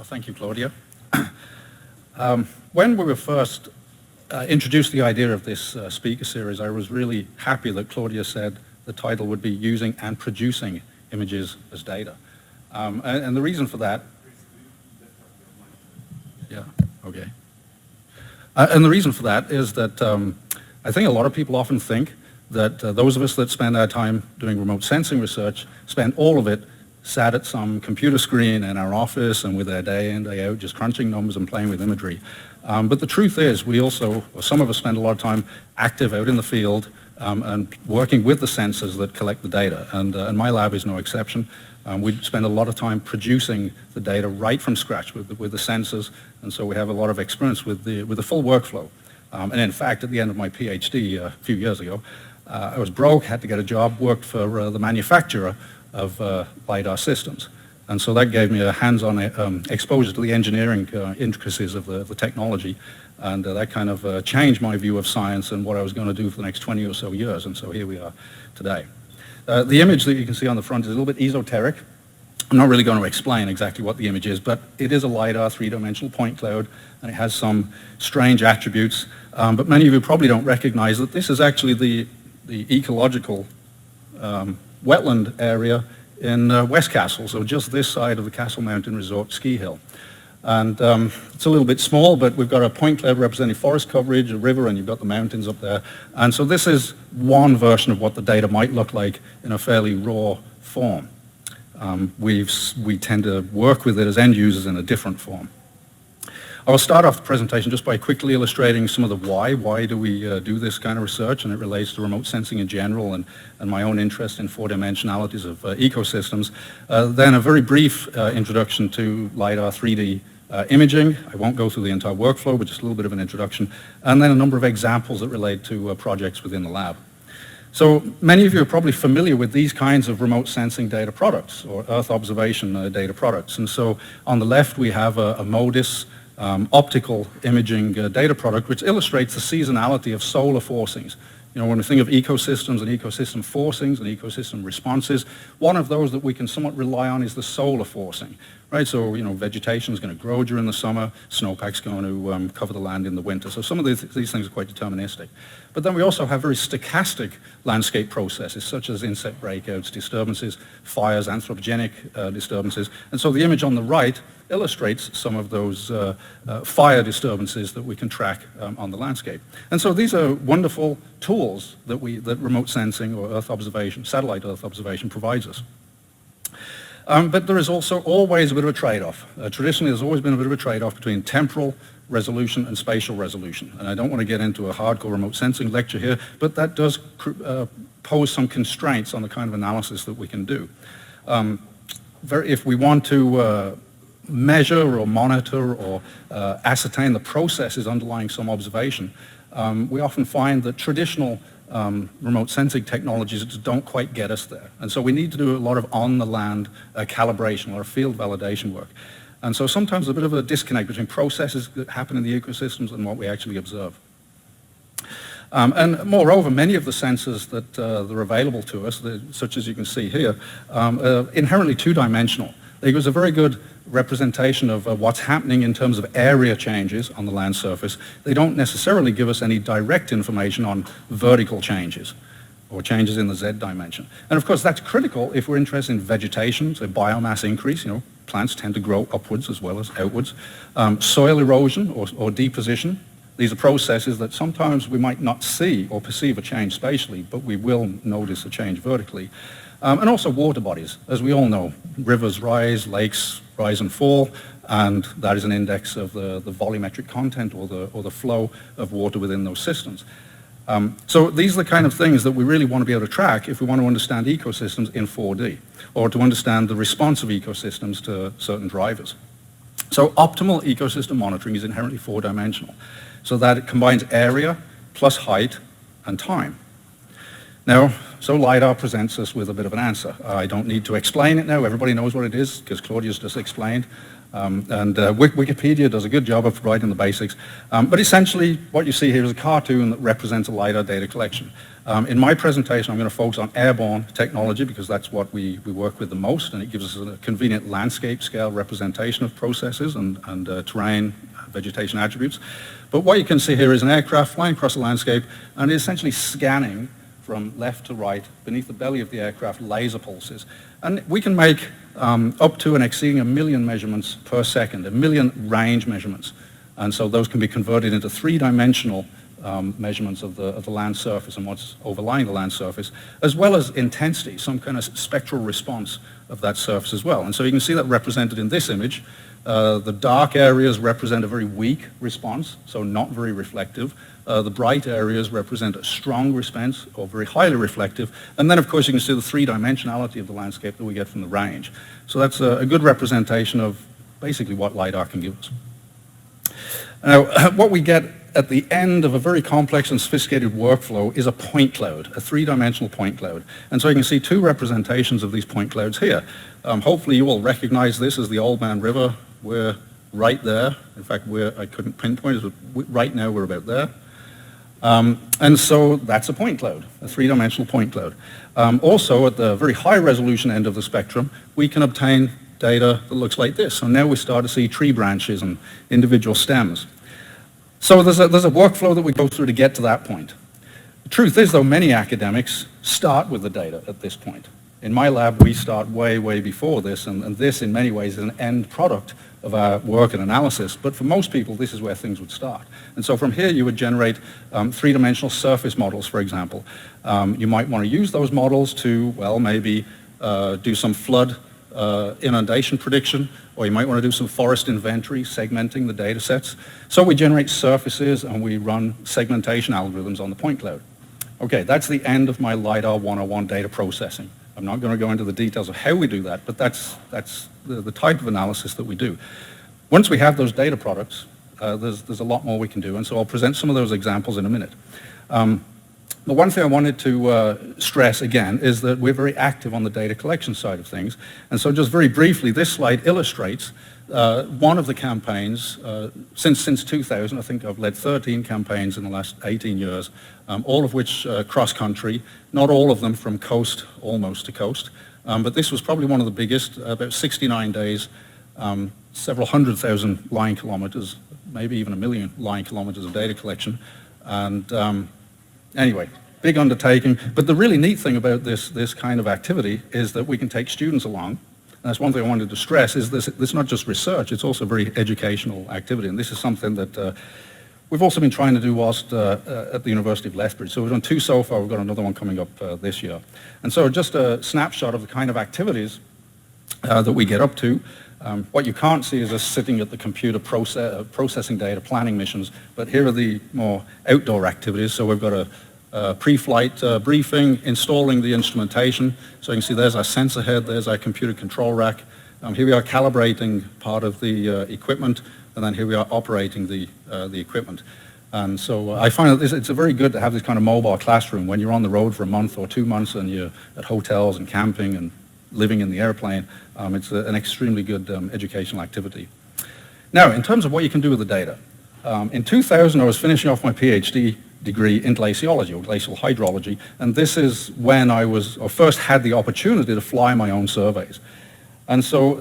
Well, thank you, Claudia. When we were first introduced the idea of this speaker series, I was really happy that Claudia said the title would be Using and Producing Images as Data. And the reason for that... Yeah, okay. And the reason for that is that I think a lot of people often think that those of us that spend our time doing remote sensing research spend all of it sat at some computer screen in our office and with our day in, day out, just crunching numbers and playing with imagery. But the truth is, we also, or some of us spend a lot of time active out in the field and working with the sensors that collect the data. And my lab is no exception. We spend a lot of time producing the data right from scratch with the sensors, and so we have a lot of experience with the full workflow. And in fact, at the end of my PhD a few years ago, I was broke, had to get a job, worked for the manufacturer of lidar systems. And so that gave me a hands-on exposure to the engineering intricacies of the technology, and that kind of changed my view of science and what I was going to do for the next 20 or so years, and so here we are today. The image that you can see on the front is a little bit esoteric. I'm not really going to explain exactly what the image is, but it is a lidar three-dimensional point cloud, and it has some strange attributes. But many of you probably don't recognize that this is actually the ecological wetland area in West Castle, so just this side of the Castle Mountain Resort ski hill. And it's a little bit small, but we've got a point cloud representing forest coverage, a river, and you've got the mountains up there. And so this is one version of what the data might look like in a fairly raw form. We tend to work with it as end users in a different form. I'll start off the presentation just by quickly illustrating some of the why. Why do we do this kind of research? And it relates to remote sensing in general and my own interest in four-dimensionalities of ecosystems. Then a very brief introduction to lidar 3D imaging. I won't go through the entire workflow, but just a little bit of an introduction. And then a number of examples that relate to projects within the lab. So many of you are probably familiar with these kinds of remote sensing data products or Earth observation data products. And so on the left we have a MODIS optical imaging data product which illustrates the seasonality of solar forcings. You know, when we think of ecosystems and ecosystem forcings and ecosystem responses, one of those that we can somewhat rely on is the solar forcing, right? So, you know, vegetation is going to grow during the summer, snowpack's going to cover the land in the winter. So some of these things are quite deterministic. But then we also have very stochastic landscape processes, such as insect breakouts, disturbances, fires, anthropogenic disturbances. And so the image on the right illustrates some of those fire disturbances that we can track on the landscape. And so these are wonderful tools that remote sensing or Earth observation, satellite Earth observation provides us. But there is also always a bit of a trade-off. Traditionally, there's always been a bit of a trade-off between temporal resolution and spatial resolution. And I don't want to get into a hardcore remote sensing lecture here, but that does pose some constraints on the kind of analysis that we can do. If we want to measure or monitor or ascertain the processes underlying some observation, we often find that traditional remote sensing technologies just don't quite get us there. And so we need to do a lot of on-the-land calibration or field validation work. And so sometimes a bit of a disconnect between processes that happen in the ecosystems and what we actually observe. And moreover, many of the sensors that are available to us, such as you can see here, are inherently two-dimensional. They give us a very good representation of what's happening in terms of area changes on the land surface. They don't necessarily give us any direct information on vertical changes or changes in the Z dimension. And of course, that's critical if we're interested in vegetation, so biomass increase. You know, plants tend to grow upwards as well as outwards. Soil erosion or deposition. These are processes that sometimes we might not see or perceive a change spatially, but we will notice a change vertically. And also water bodies. As we all know, rivers rise, lakes rise and fall, and that is an index of the volumetric content or the flow of water within those systems. So these are the kind of things that we really want to be able to track if we want to understand ecosystems in 4D, or to understand the response of ecosystems to certain drivers. So optimal ecosystem monitoring is inherently four-dimensional, so that it combines area plus height and time. Now, so LiDAR presents us with a bit of an answer. I don't need to explain it now. Everybody knows what it is because Claudia's just explained. Wikipedia does a good job of providing the basics. But essentially, what you see here is a cartoon that represents a LiDAR data collection. In my presentation, I'm going to focus on airborne technology because that's what we work with the most, and it gives us a convenient landscape scale representation of processes and terrain, vegetation attributes. But what you can see here is an aircraft flying across the landscape and essentially scanning from left to right beneath the belly of the aircraft laser pulses. And we can make up to and exceeding 1 million measurements per second, 1 million range measurements. And so those can be converted into three-dimensional measurements of the land surface and what's overlying the land surface, as well as intensity, some kind of spectral response of that surface as well. And so you can see that represented in this image. The dark areas represent a very weak response, so not very reflective. The bright areas represent a strong response, or very highly reflective. And then, of course, you can see the three-dimensionality of the landscape that we get from the range. So that's a good representation of basically what LiDAR can give us. Now, what we get at the end of a very complex and sophisticated workflow is a point cloud, a three-dimensional point cloud. And so you can see two representations of these point clouds here. Hopefully you will recognize this as the Old Man River. We're right there. In fact, I couldn't pinpoint it, but right now we're about there. And so that's a point cloud, a three-dimensional point cloud. Also, at the very high resolution end of the spectrum, we can obtain data that looks like this. So now we start to see tree branches and individual stems. So there's a workflow that we go through to get to that point. The truth is, though, many academics start with the data at this point. In my lab, we start way, way before this, and this, in many ways, is an end product of our work and analysis. But for most people, this is where things would start. And so from here, you would generate three-dimensional surface models, for example. You might want to use those models to, well, maybe do some flood inundation prediction, or you might want to do some forest inventory, segmenting the data sets. So we generate surfaces and we run segmentation algorithms on the point cloud. Okay, that's the end of my LiDAR 101 data processing. I'm not going to go into the details of how we do that, but that's the type of analysis that we do. Once we have those data products, there's a lot more we can do, and so I'll present some of those examples in a minute. The one thing I wanted to stress again is that we're very active on the data collection side of things. And so just very briefly, this slide illustrates one of the campaigns since 2000. I think I've led 13 campaigns in the last 18 years, all of which cross-country, not all of them from coast almost to coast. But this was probably one of the biggest, about 69 days, several 100,000 line kilometers, maybe even 1 million line kilometers of data collection. And anyway, big undertaking. But the really neat thing about this kind of activity is that we can take students along. And that's one thing I wanted to stress, is this is not just research, it's also very educational activity. And this is something that we've also been trying to do whilst at the University of Lethbridge. So we've done 2 so far, we've got another one coming up this year. And so just a snapshot of the kind of activities that we get up to. What you can't see is us sitting at the computer processing data, planning missions, but here are the more outdoor activities. So we've got a pre-flight briefing, installing the instrumentation. So you can see there's our sensor head, there's our computer control rack. Here we are calibrating part of the equipment, and then here we are operating the equipment. And so I find that it's very good to have this kind of mobile classroom when you're on the road for a month or 2 months and you're at hotels and camping and living in the airplane. It's an extremely good educational activity. Now, in terms of what you can do with the data, in 2000 I was finishing off my PhD degree in glaciology or glacial hydrology, and this is when I first had the opportunity to fly my own surveys. And so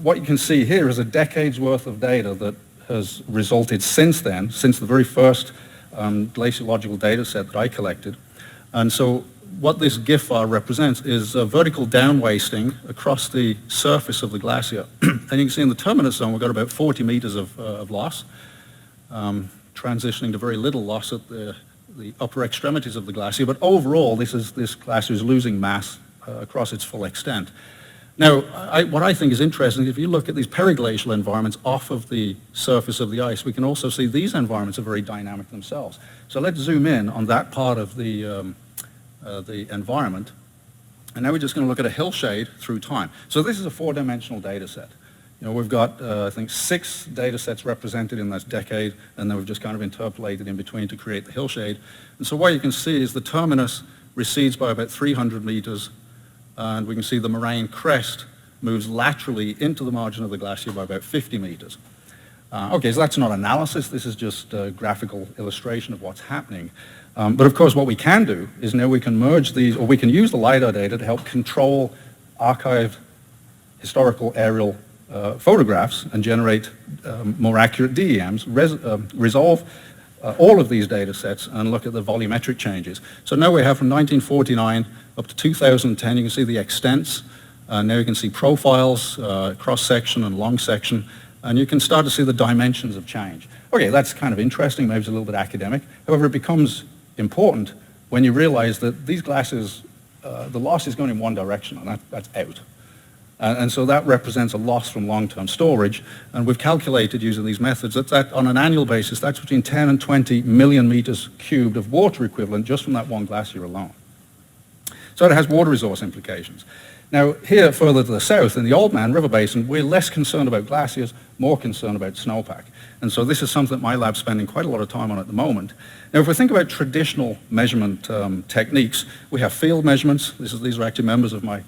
what you can see here is a decade's worth of data that has resulted since then, since the very first glaciological data set that I collected. And so what this GIF bar represents is vertical down wasting across the surface of the glacier. And you can see in the terminus zone we've got about 40 meters of loss, transitioning to very little loss at the upper extremities of the glacier. But overall, this glacier is losing mass across its full extent. Now, what I think is interesting, if you look at these periglacial environments off of the surface of the ice, we can also see these environments are very dynamic themselves. So let's zoom in on that part of the environment. And now we're just going to look at a hillshade through time. So this is a 4-dimensional data set. We've got, I think, 6 data sets represented in this decade, and then we've just kind of interpolated in between to create the hillshade. And so what you can see is the terminus recedes by about 300 meters, and we can see the moraine crest moves laterally into the margin of the glacier by about 50 meters. Okay, so that's not analysis, this is just a graphical illustration of what's happening. But of course what we can do is now we can merge these, or we can use the LiDAR data to help control archived historical aerial photographs and generate more accurate DEMs, resolve all of these data sets and look at the volumetric changes. So now we have from 1949 up to 2010, you can see the extents. Now you can see profiles, cross-section and long section, and you can start to see the dimensions of change. Okay, that's kind of interesting, maybe it's a little bit academic. However, it becomes important when you realize that these glaciers, the loss is going in one direction, and that's out. And so that represents a loss from long-term storage, and we've calculated using these methods that on an annual basis, that's between 10 and 20 million meters cubed of water equivalent just from that one glacier alone. So it has water resource implications. Now, here further to the south, in the Old Man River Basin, we're less concerned about glaciers, more concerned about snowpack. And so this is something that my lab's spending quite a lot of time on at the moment. Now, if we think about traditional measurement techniques, we have field measurements. These are actually members of my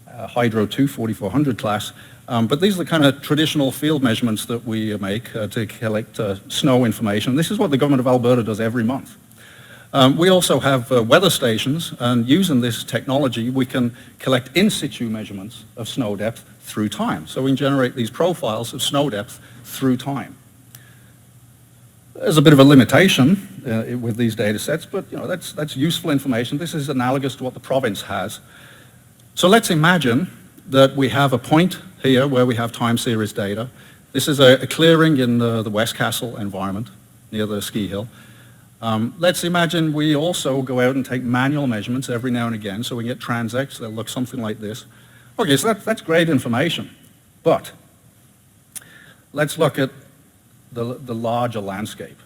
Hydro 2 4400 class. But these are the kind of traditional field measurements that we make to collect snow information. This is what the government of Alberta does every month. We also have weather stations, and using this technology, we can collect in situ measurements of snow depth through time. So we can generate these profiles of snow depth through time. There's a bit of a limitation with these data sets, but you know, that's useful information. This is analogous to what the province has. So let's imagine that we have a point here where we have time series data. This is a clearing in the West Castle environment near the ski hill. Let's imagine we also go out and take manual measurements every now and again, so we get transects. They'll look something like this. Okay, so that's great information, but let's look at the larger landscape.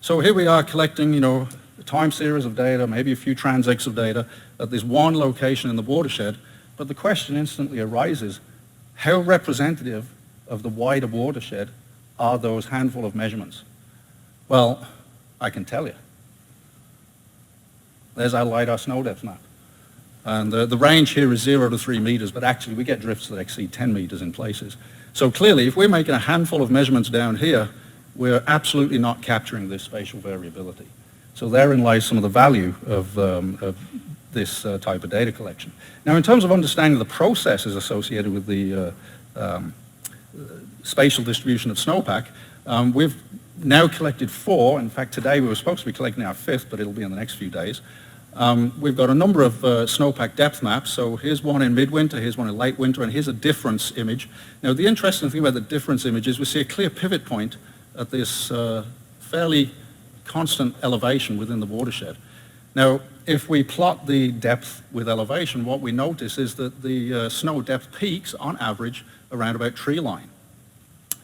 So here we are collecting, you know, a time series of data, maybe a few transects of data at this one location in the watershed, but the question instantly arises, how representative of the wider watershed are those handful of measurements? Well, I can tell you. There's our LiDAR snow depth map. And the range here is 0 to 3 meters, but actually we get drifts that exceed 10 meters in places. So clearly, if we're making a handful of measurements down here, we're absolutely not capturing this spatial variability. So therein lies some of the value of this type of data collection. Now, in terms of understanding the processes associated with the spatial distribution of snowpack, we've now collected 4. In fact, today we were supposed to be collecting our 5th, but it'll be in the next few days. We've got a number of snowpack depth maps. So here's one in midwinter, here's one in late winter, and here's a difference image. Now, the interesting thing about the difference image is we see a clear pivot point at this fairly constant elevation within the watershed. Now, if we plot the depth with elevation, what we notice is that the snow depth peaks, on average, around about tree line.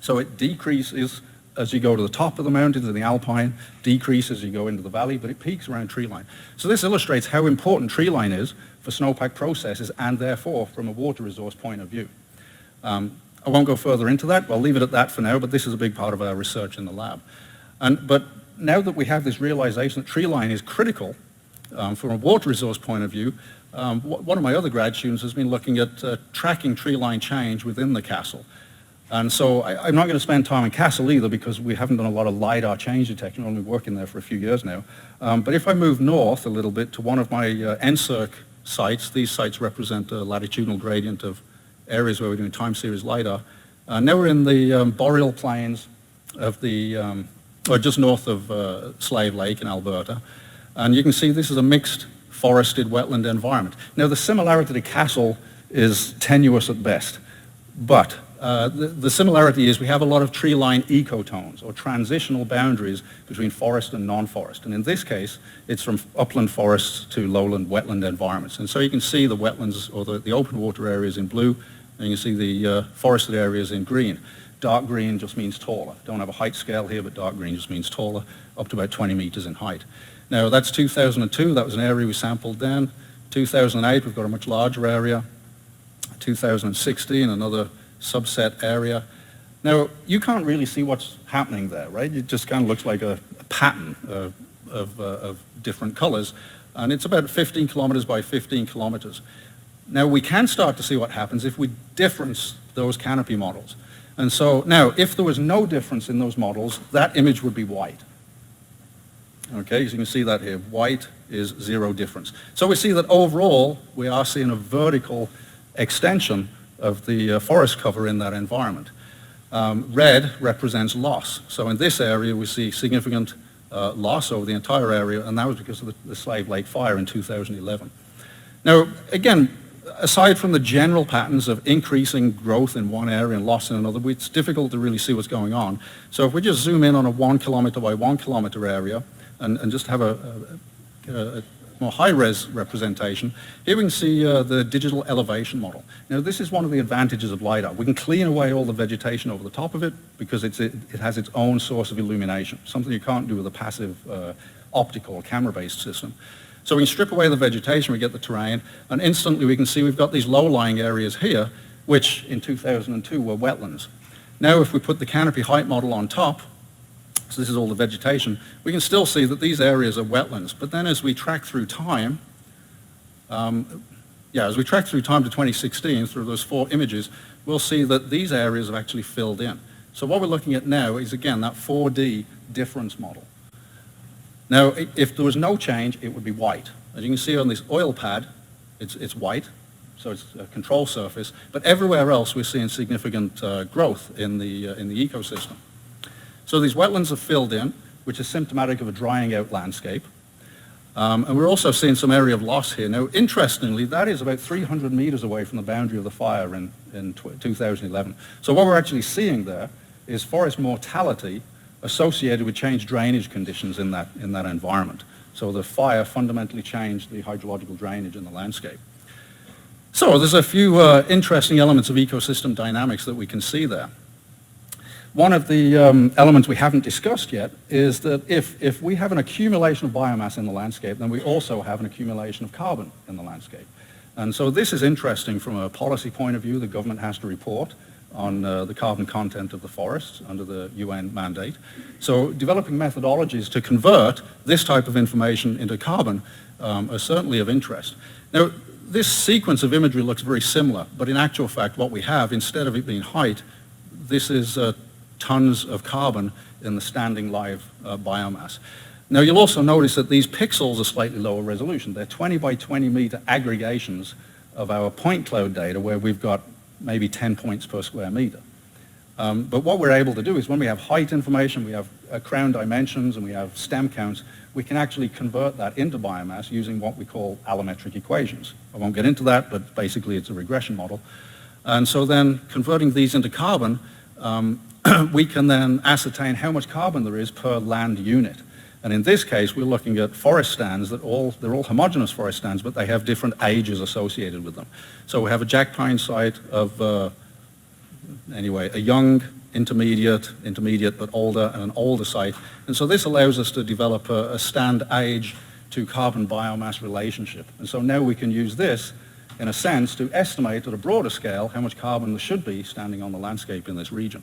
So it decreases as you go to the top of the mountains in the alpine, decreases as you go into the valley, but it peaks around tree line. So this illustrates how important tree line is for snowpack processes and therefore from a water resource point of view. I won't go further into that. I'll leave it at that for now, but this is a big part of our research in the lab. But now that we have this realization that tree line is critical from a water resource point of view, one of my other grad students has been looking at tracking tree line change within the castle. And so I'm not going to spend time in Castle either because we haven't done a lot of LiDAR change detection. We've only been working there for a few years now. But if I move north a little bit to one of my NSERC sites, these sites represent a latitudinal gradient of areas where we're doing time series LiDAR. Now we're in the boreal plains of the, or just north of Slave Lake in Alberta. And you can see this is a mixed forested wetland environment. Now the similarity to Castle is tenuous at best, but the similarity is we have a lot of tree line ecotones or transitional boundaries between forest and non-forest. And in this case, it's from upland forests to lowland wetland environments. And so you can see the wetlands or the open water areas in blue, and you can see the forested areas in green. Dark green just means taller. Don't have a height scale here, but dark green just means taller, up to about 20 meters in height. Now that's 2002, that was an area we sampled then. 2008, we've got a much larger area. 2016, another subset area. Now, you can't really see what's happening there, right? It just kind of looks like a pattern of different colors. And it's about 15 kilometers by 15 kilometers. Now, we can start to see what happens if we difference those canopy models. And so now, if there was no difference in those models, that image would be white. Okay, so you can see that here. White is zero difference. So we see that overall, we are seeing a vertical extension of the forest cover in that environment. Red represents loss. So in this area, we see significant loss over the entire area, and that was because of the Slave Lake fire in 2011. Now, again, aside from the general patterns of increasing growth in one area and loss in another, it's difficult to really see what's going on. So if we just zoom in on a 1 kilometer by 1 kilometer area and just have a more high-res representation, here we can see the digital elevation model. Now, this is one of the advantages of LiDAR. We can clean away all the vegetation over the top of it because it has its own source of illumination, something you can't do with a passive optical or camera-based system. So we can strip away the vegetation, we get the terrain, and instantly we can see we've got these low-lying areas here, which in 2002 were wetlands. Now, if we put the canopy height model on top, so this is all the vegetation, we can still see that these areas are wetlands. But then as we track through time, as we track through time to 2016 through those 4 images, we'll see that these areas have actually filled in. So what we're looking at now is, again, that 4D difference model. Now, if there was no change, it would be white. As you can see on this oil pad, it's white, so it's a control surface. But everywhere else, we're seeing significant growth in the ecosystem. So these wetlands are filled in, which is symptomatic of a drying out landscape. And we're also seeing some area of loss here. Now, interestingly, that is about 300 meters away from the boundary of the fire in 2011. So what we're actually seeing there is forest mortality associated with changed drainage conditions in that environment. So the fire fundamentally changed the hydrological drainage in the landscape. So there's a few interesting elements of ecosystem dynamics that we can see there. One of the elements we haven't discussed yet is that if we have an accumulation of biomass in the landscape, then we also have an accumulation of carbon in the landscape. And so this is interesting from a policy point of view. The government has to report on the carbon content of the forests under the UN mandate. So developing methodologies to convert this type of information into carbon are certainly of interest. Now, this sequence of imagery looks very similar, but in actual fact, what we have, instead of it being height, this is tons of carbon in the standing live biomass. Now, you'll also notice that these pixels are slightly lower resolution. They're 20 by 20 meter aggregations of our point cloud data, where we've got maybe 10 points per square meter. But what we're able to do is when we have height information, we have crown dimensions, and we have stem counts, we can actually convert that into biomass using what we call allometric equations. I won't get into that, but basically it's a regression model. And so then converting these into carbon, we can then ascertain how much carbon there is per land unit. And in this case, we're looking at forest stands they're all homogeneous forest stands, but they have different ages associated with them. So we have a jack pine site of, a young, intermediate but older, and an older site. And so this allows us to develop a stand age to carbon biomass relationship. And so now we can use this, in a sense, to estimate at a broader scale how much carbon there should be standing on the landscape in this region.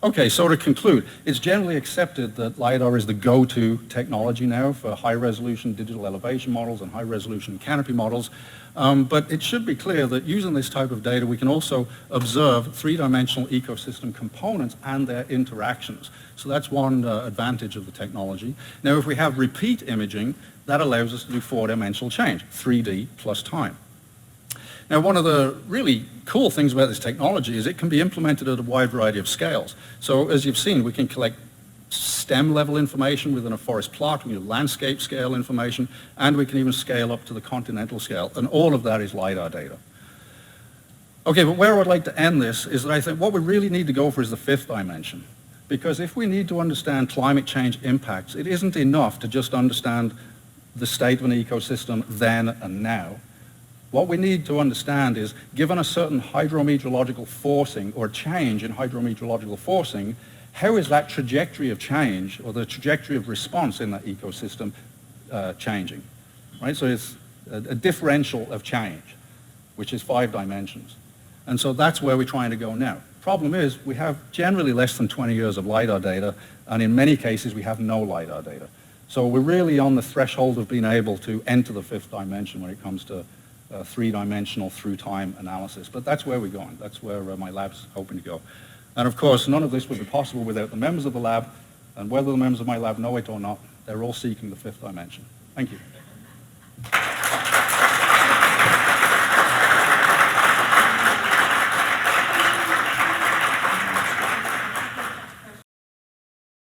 Okay, so to conclude, it's generally accepted that LiDAR is the go-to technology now for high-resolution digital elevation models and high-resolution canopy models. But it should be clear that using this type of data, we can also observe three-dimensional ecosystem components and their interactions. So that's one advantage of the technology. Now, if we have repeat imaging, that allows us to do four-dimensional change, 3D plus time. Now, one of the really cool things about this technology is it can be implemented at a wide variety of scales. So as you've seen, we can collect stem level information within a forest plot, we can do landscape scale information, and we can even scale up to the continental scale. And all of that is LiDAR data. Okay, but where I'd like to end this is that I think what we really need to go for is the fifth dimension. Because if we need to understand climate change impacts, it isn't enough to just understand the state of an ecosystem then and now. What we need to understand is, given a certain hydrometeorological forcing or change in hydrometeorological forcing, how is that trajectory of change or the trajectory of response in that ecosystem changing? Right? So it's a differential of change, which is 5 dimensions. And so that's where we're trying to go now. Problem is, we have generally less than 20 years of LiDAR data, and in many cases we have no LiDAR data. So we're really on the threshold of being able to enter the fifth dimension when it comes to three-dimensional through-time analysis. But that's where we're going. That's where my lab's hoping to go. And of course, none of this would be possible without the members of the lab, and whether the members of my lab know it or not, they're all seeking the fifth dimension. Thank you.